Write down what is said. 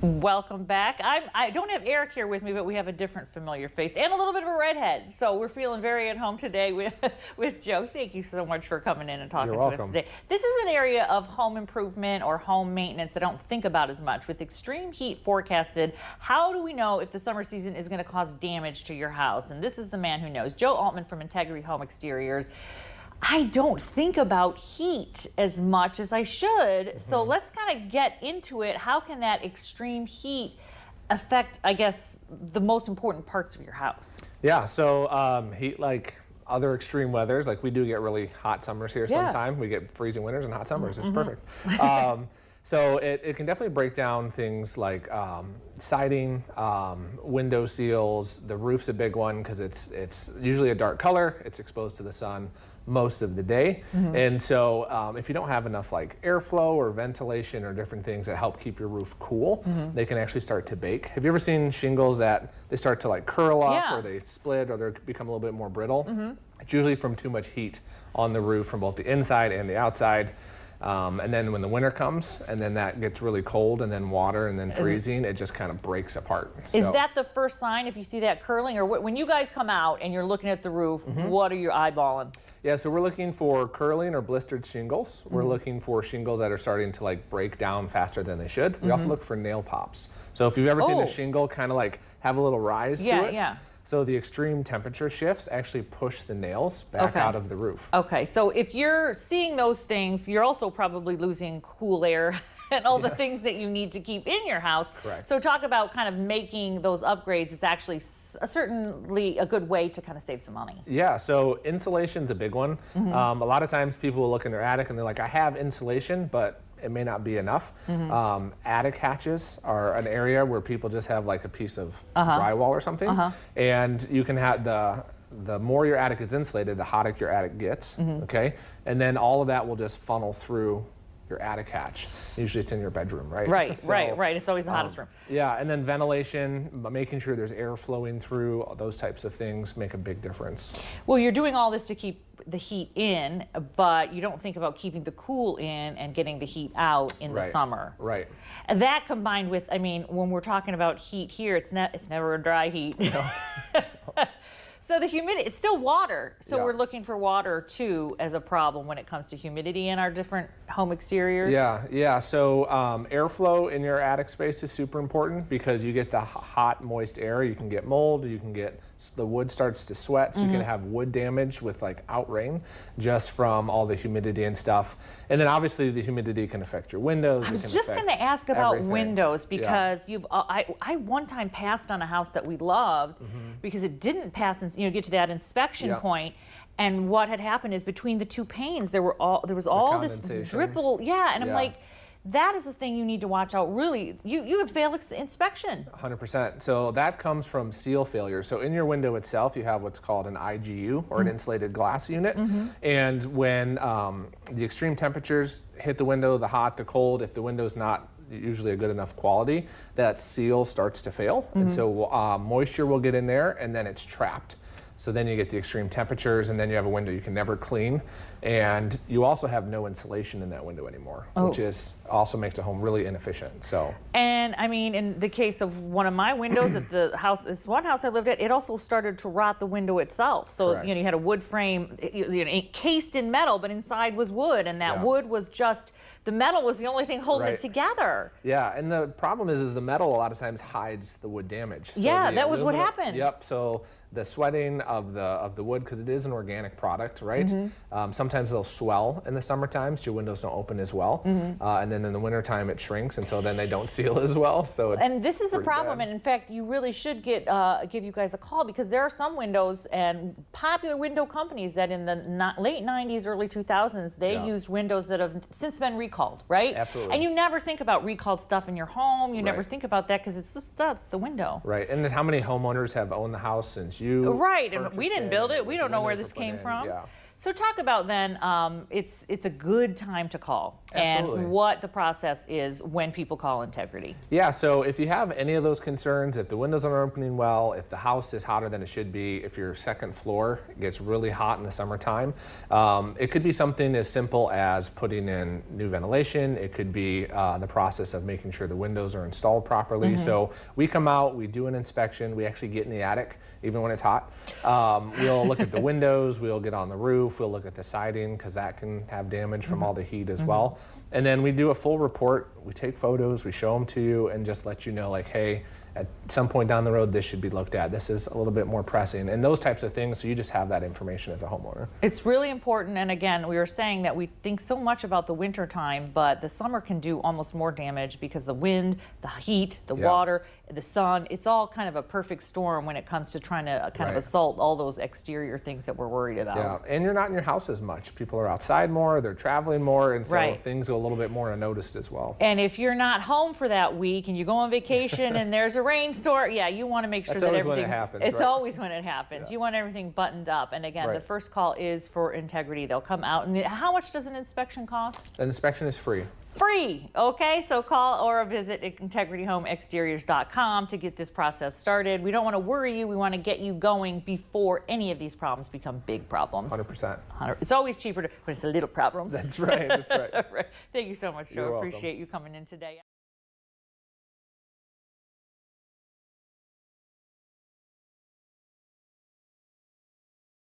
Welcome back. I don't have Eric here with me, but we have a different familiar face and a little bit of a redhead. So we're feeling very at home today with Joe. Thank you so much for coming in and talking to us today. This is an area of home improvement or home maintenance that I don't think about as much. With extreme heat forecasted, how do we know if the summer season is going to cause damage to your house? And this is the man who knows. Joe Altman from Integrity Home Exteriors. I don't think about heat as much as I should. So let's kind of get into it. How can that extreme heat affect, I guess, the most important parts of your house? Yeah, so heat, like other extreme weathers, like we do get really hot summers here sometime. We get freezing winters and hot summers. It's perfect. So it can definitely break down things like siding, window seals. The roof's a big one because it's usually a dark color. It's exposed to the sun most of the day. And so if you don't have enough like airflow or ventilation or different things that help keep your roof cool, they can actually start to bake. Have you ever seen shingles that they start to like curl up or they split or they become a little bit more brittle? It's usually from too much heat on the roof from both the inside and the outside. And then when the winter comes and then that gets really cold and then water and then freezing, it just kind of breaks apart. Is that the first sign if you see that curling? Or when you guys come out and you're looking at the roof, what are you eyeballing? Yeah, so we're looking for curling or blistered shingles. We're looking for shingles that are starting to like break down faster than they should. We also look for nail pops. So if you've ever seen a shingle kind of like have a little rise to it. So the extreme temperature shifts actually push the nails back out of the roof. Okay, so if you're seeing those things, you're also probably losing cool air and all the things that you need to keep in your house. Correct. So talk about kind of making those upgrades is actually certainly a good way to kind of save some money. Yeah, so insulation's a big one. A lot of times people will look in their attic and they're like, I have insulation, but it may not be enough. Attic hatches are an area where people just have like a piece of drywall or something. And you can have the more your attic is insulated, the hotter your attic gets, okay? And then all of that will just funnel through your attic hatch. Usually it's in your bedroom, right? Right, So, right. It's always the hottest room. Yeah, and then ventilation, making sure there's air flowing through, those types of things make a big difference. Well, you're doing all this to keep the heat in, but you don't think about keeping the cool in and getting the heat out in the summer. Right. And that combined with, I mean, when we're talking about heat here, it's never a dry heat. No. So the humidity, it's still water. So we're looking for water too as a problem when it comes to humidity in our different home exteriors. Yeah. So airflow in your attic space is super important because you get the hot, moist air. You can get mold. You can get the wood starts to sweat. So you can have wood damage with like out rain just from all the humidity and stuff. And then obviously the humidity can affect your windows. I was just going to ask about windows because I one time passed on a house that we loved because it didn't pass and get to that inspection point, and what had happened is between the two panes there was all this dribble, and I'm like, that is the thing you need to watch out. Really, you have failed inspection. 100%. So that comes from seal failure. So in your window itself, you have what's called an IGU or an insulated glass unit. And when the extreme temperatures hit the window, the hot, the cold, if the window's not usually a good enough quality, that seal starts to fail. And so moisture will get in there and then it's trapped. So then you get the extreme temperatures and then you have a window you can never clean. And you also have no insulation in that window anymore, which also makes the home really inefficient. So. And I mean, in the case of one of my windows at the house, this one house I lived at, it also started to rot the window itself. So you had a wood frame encased in metal, but inside was wood, and that wood was just, the metal was the only thing holding it together. Yeah, and the problem is the metal a lot of times hides the wood damage. So that was what happened. Yep. So the sweating of the wood, because it is an organic product, right? Sometimes they'll swell in the summertime, so your windows don't open as well, and then in the wintertime it shrinks, and so then they don't seal as well. So it's this is a problem, and in fact, you really should give you guys a call because there are some windows and popular window companies that in the late 90s, early 2000s, they used windows that have since been recalled, right? Absolutely. And you never think about recalled stuff in your home. You never think about that because it's just that's the window. Right. And then how many homeowners have owned the house since you? Right. And we didn't build it. We don't know where this came from. So talk about then, it's a good time to call. Absolutely. And what the process is when people call Integrity. Yeah, so if you have any of those concerns, if the windows aren't opening well, if the house is hotter than it should be, if your second floor gets really hot in the summertime, it could be something as simple as putting in new ventilation. It could be the process of making sure the windows are installed properly. So we come out, we do an inspection, we actually get in the attic even when it's hot. We'll look at the windows, we'll get on the roof, we'll look at the siding because that can have damage from all the heat as well. And then we do a full report, we take photos, we show them to you and just let you know like, hey, at some point down the road, this should be looked at. This is a little bit more pressing and those types of things. So you just have that information as a homeowner. It's really important. And again, we were saying that we think so much about the winter time, but the summer can do almost more damage because the wind, the heat, the water, the sun, it's all kind of a perfect storm when it comes to trying to kind of assault all those exterior things that we're worried about. Yeah, and you're not in your house as much. People are outside more, they're traveling more, and so things go a little bit more unnoticed as well. And if you're not home for that week and you go on vacation and there's a rainstorm, you want to make sure that everything. It's always when it happens. You want everything buttoned up. And again, the first call is for Integrity. They'll come out. And how much does an inspection cost? An inspection is free. Free, okay? So call or visit integrityhomeexteriors.com to get this process started. We don't want to worry you. We want to get you going before any of these problems become big problems. 100%. It's always cheaper when it's a little problem. That's right. That's right. Thank you so much, Joe. You're welcome. Appreciate you coming in today.